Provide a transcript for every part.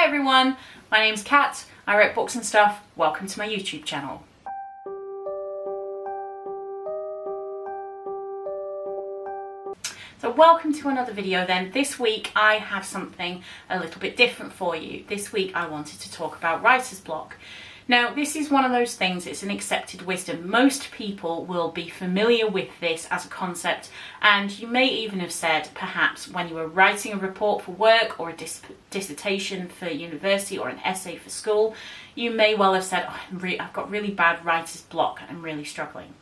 Hi everyone, my name's Kat, I write books and stuff. Welcome to my YouTube channel. So welcome to another video then. This week I have something a little bit different for you. This week I wanted to talk about writer's block. Now this is one of those things, it's an accepted wisdom. Most people will be familiar with this as a concept, and you may even have said perhaps when you were writing a report for work or a dissertation for university or an essay for school, you may well have said, I've got really bad writer's block, I'm really struggling.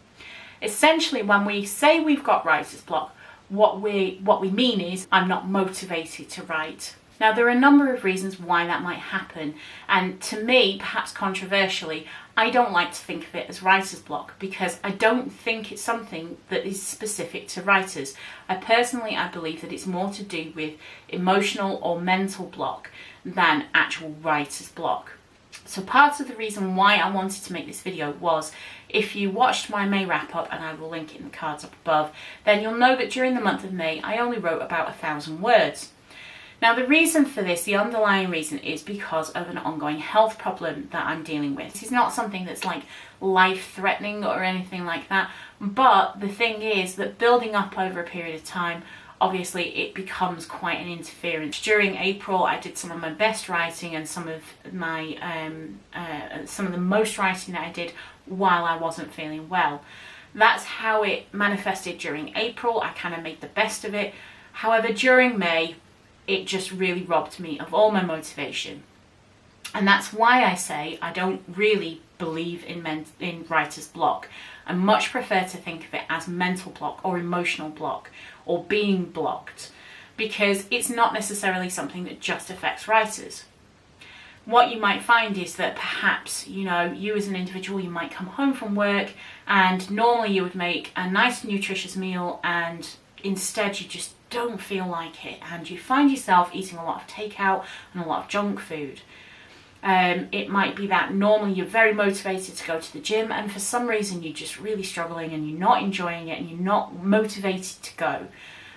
Essentially when we say we've got writer's block, what we mean is I'm not motivated to write. Now there are a number of reasons why that might happen, and to me, perhaps controversially, I don't like to think of it as writer's block because I don't think it's something that is specific to writers. I believe that it's more to do with emotional or mental block than actual writer's block. So part of the reason why I wanted to make this video was, if you watched my May wrap up, and I will link it in the cards up above, then you'll know that during the month of May I only wrote about 1,000 words. Now the reason for this, the underlying reason, is because of an ongoing health problem that I'm dealing with. This is not something that's like life-threatening or anything like that, but the thing is that building up over a period of time, obviously it becomes quite an interference. During April I did some of my best writing and some of my some of the most writing that I did while I wasn't feeling well. That's how it manifested during April. I kind of made the best of it. However, during May it just really robbed me of all my motivation. And that's why I say I don't really believe in writer's block. I much prefer to think of it as mental block or emotional block or being blocked, because it's not necessarily something that just affects writers. What you might find is that perhaps, you as an individual, you might come home from work and normally you would make a nice nutritious meal, and instead you just don't feel like it, and you find yourself eating a lot of takeout and a lot of junk food. It might be that normally you're very motivated to go to the gym, and for some reason you're just really struggling and you're not enjoying it and you're not motivated to go.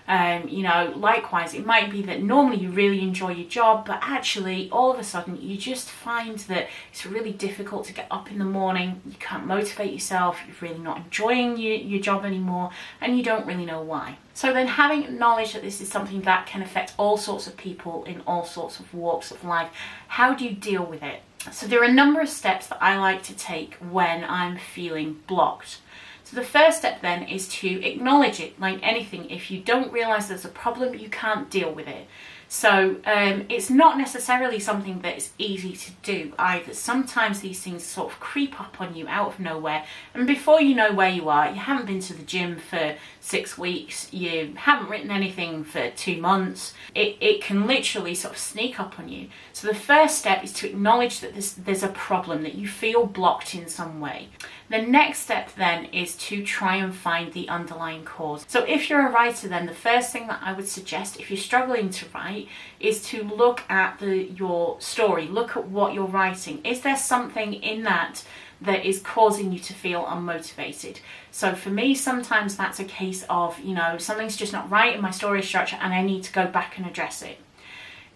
Likewise, it might be that normally you really enjoy your job, but actually all of a sudden you just find that it's really difficult to get up in the morning, you can't motivate yourself, you're really not enjoying your job anymore, and you don't really know why. So then, having acknowledged that this is something that can affect all sorts of people in all sorts of walks of life, how do you deal with it? So there are a number of steps that I like to take when I'm feeling blocked. So the first step then is to acknowledge it. Like anything, if you don't realise there's a problem, you can't deal with it. So it's not necessarily something that is easy to do either. Sometimes these things sort of creep up on you out of nowhere, and before you know where you are, you haven't been to the gym for 6 weeks, you haven't written anything for 2 months. It can literally sort of sneak up on you. So the first step is to acknowledge that there's a problem, that you feel blocked in some way. The next step then is to try and find the underlying cause. So if you're a writer, then the first thing that I would suggest, if you're struggling to write, is to look at your story, look at what you're writing. Is there something in that is causing you to feel unmotivated? So for me, sometimes that's a case of, something's just not right in my story structure and I need to go back and address it.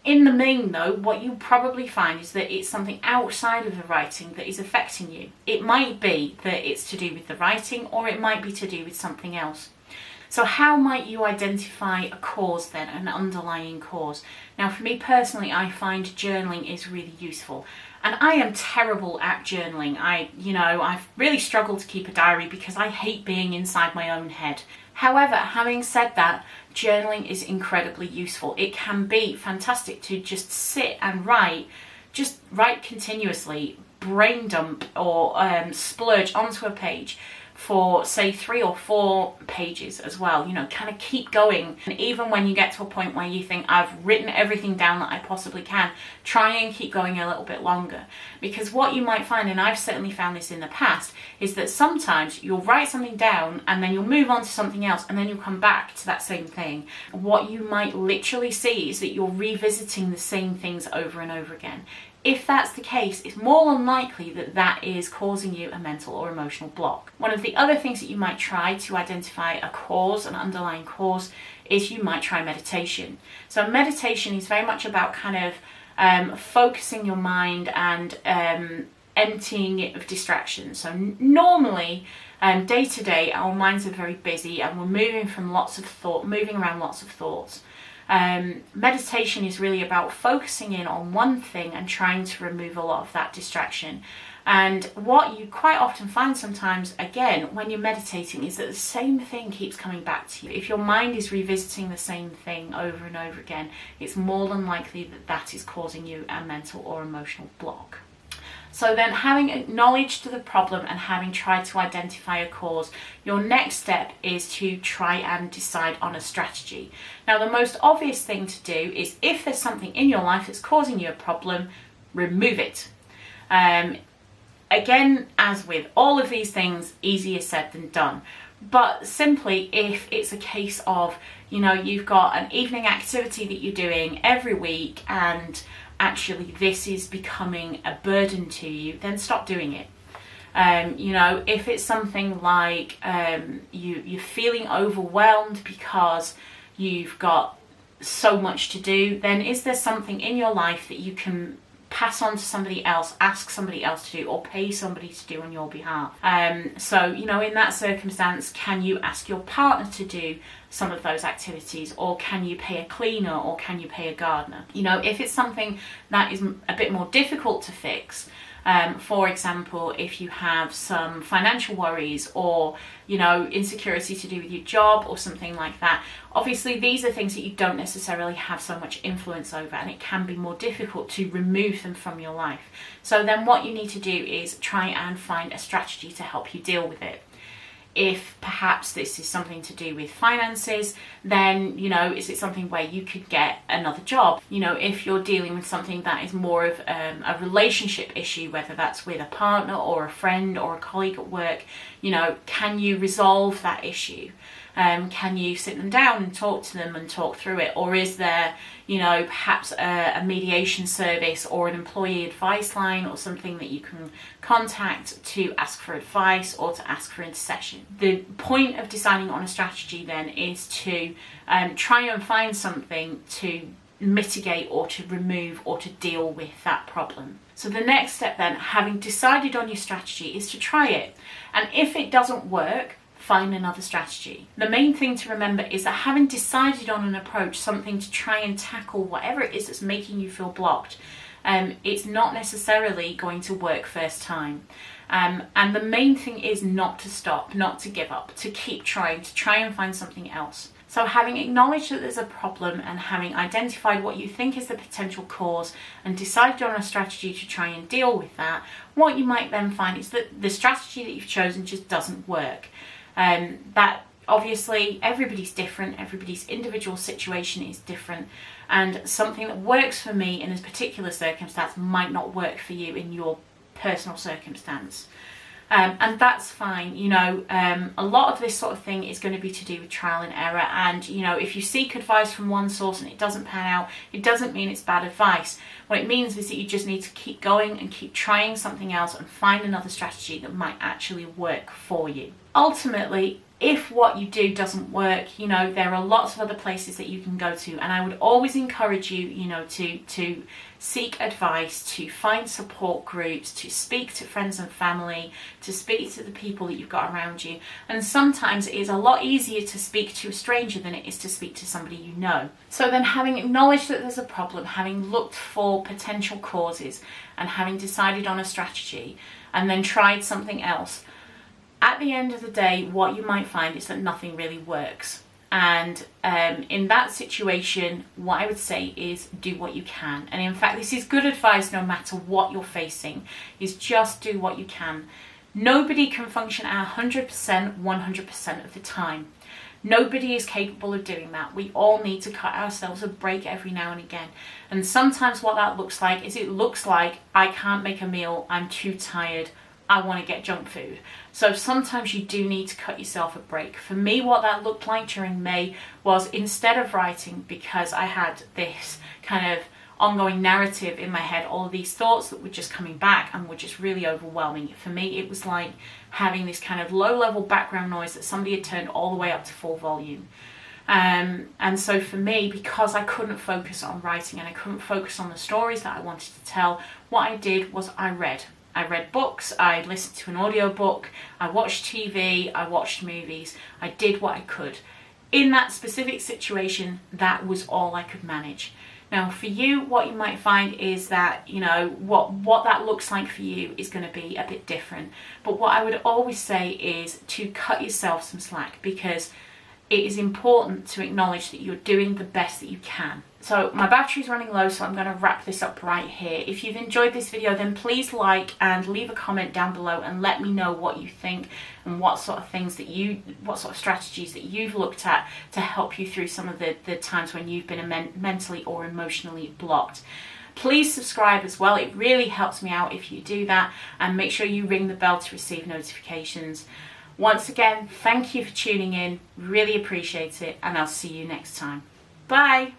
In the main though, what you probably find is that it's something outside of the writing that is affecting you. It might be that it's to do with the writing, or it might be to do with something else. So how might you identify a cause then, an underlying cause? Now for me personally, I find journaling is really useful. And I am terrible at journaling. I've really struggled to keep a diary because I hate being inside my own head. However, having said that, journaling is incredibly useful. It can be fantastic to just sit and write continuously, brain dump or splurge onto a page for say 3 or 4 pages as well, kind of keep going. And even when you get to a point where you think I've written everything down that I possibly can, try and keep going a little bit longer. Because what you might find, and I've certainly found this in the past, is that sometimes you'll write something down and then you'll move on to something else and then you'll come back to that same thing. What you might literally see is that you're revisiting the same things over and over again. If that's the case, it's more unlikely that that is causing you a mental or emotional block. One of the other things that you might try to identify a cause, an underlying cause, is you might try meditation. So meditation is very much about kind of focusing your mind and emptying it of distractions. So normally, day to day, our minds are very busy and we're moving around lots of thoughts. Meditation is really about focusing in on one thing and trying to remove a lot of that distraction. And what you quite often find sometimes, again, when you're meditating, is that the same thing keeps coming back to you. If your mind is revisiting the same thing over and over again, it's more than likely that that is causing you a mental or emotional block. So then, having acknowledged the problem and having tried to identify a cause, your next step is to try and decide on a strategy. Now, the most obvious thing to do is, if there's something in your life that's causing you a problem, remove it. Again, as with all of these things, easier said than done. But simply, if it's a case of, you've got an evening activity that you're doing every week and actually this is becoming a burden to you, then stop doing it. If it's something like you're feeling overwhelmed because you've got so much to do, then is there something in your life that you can pass on to somebody else, ask somebody else to do, or pay somebody to do on your behalf? So in that circumstance, can you ask your partner to do some of those activities, or can you pay a cleaner, or can you pay a gardener? If it's something that is a bit more difficult to fix, for example, if you have some financial worries or, insecurity to do with your job or something like that, obviously these are things that you don't necessarily have so much influence over, and it can be more difficult to remove them from your life. So then what you need to do is try and find a strategy to help you deal with it. If perhaps this is something to do with finances, then, is it something where you could get another job? If you're dealing with something that is more of a relationship issue, whether that's with a partner or a friend or a colleague at work, can you resolve that issue? Can you sit them down and talk to them and talk through it? Or is there, perhaps a mediation service or an employee advice line or something that you can contact to ask for advice or to ask for intercession? The point of deciding on a strategy then is to try and find something to mitigate or to remove or to deal with that problem. So the next step then, having decided on your strategy, is to try it. And if it doesn't work, find another strategy. The main thing to remember is that having decided on an approach, something to try and tackle whatever it is that's making you feel blocked, it's not necessarily going to work first time. And the main thing is not to stop, not to give up, to keep trying, to try and find something else. So having acknowledged that there's a problem and having identified what you think is the potential cause and decided on a strategy to try and deal with that, what you might then find is that the strategy that you've chosen just doesn't work. That obviously everybody's different, everybody's individual situation is different, and something that works for me in a particular circumstance might not work for you in your personal circumstance. And that's fine. A lot of this sort of thing is going to be to do with trial and error, and if you seek advice from one source and it doesn't pan out, it doesn't mean it's bad advice. What it means is that you just need to keep going and keep trying something else and find another strategy that might actually work for you. Ultimately, if what you do doesn't work, there are lots of other places that you can go to, and I would always encourage you, to seek advice, to find support groups, to speak to friends and family, to speak to the people that you've got around you. And sometimes it is a lot easier to speak to a stranger than it is to speak to somebody you know. So then, having acknowledged that there's a problem, having looked for potential causes, and having decided on a strategy, and then tried something else, at the end of the day, what you might find is that nothing really works. And in that situation, what I would say is do what you can. And in fact, this is good advice no matter what you're facing, is just do what you can. Nobody can function at 100%, 100% of the time. Nobody is capable of doing that. We all need to cut ourselves a break every now and again. And sometimes what that looks like is, it looks like I can't make a meal, I'm too tired, I want to get junk food. So sometimes you do need to cut yourself a break. For me, what that looked like during May was, instead of writing, because I had this kind of ongoing narrative in my head, all of these thoughts that were just coming back and were just really overwhelming. For me, it was like having this kind of low-level background noise that somebody had turned all the way up to full volume. And so for me, because I couldn't focus on writing and I couldn't focus on the stories that I wanted to tell, what I did was I read. I read books, I listened to an audiobook, I watched TV, I watched movies, I did what I could. In that specific situation, that was all I could manage. Now for you, what you might find is that, you know, what that looks like for you is going to be a bit different. But what I would always say is to cut yourself some slack, because it is important to acknowledge that you're doing the best that you can. So my battery's running low, so I'm going to wrap this up right here. If you've enjoyed this video, then please like and leave a comment down below and let me know what you think and what sort of things that what sort of strategies that you've looked at to help you through some of the times when you've been mentally or emotionally blocked. Please subscribe as well. It really helps me out if you do that, and make sure you ring the bell to receive notifications. Once again, thank you for tuning in. Really appreciate it, and I'll see you next time. Bye.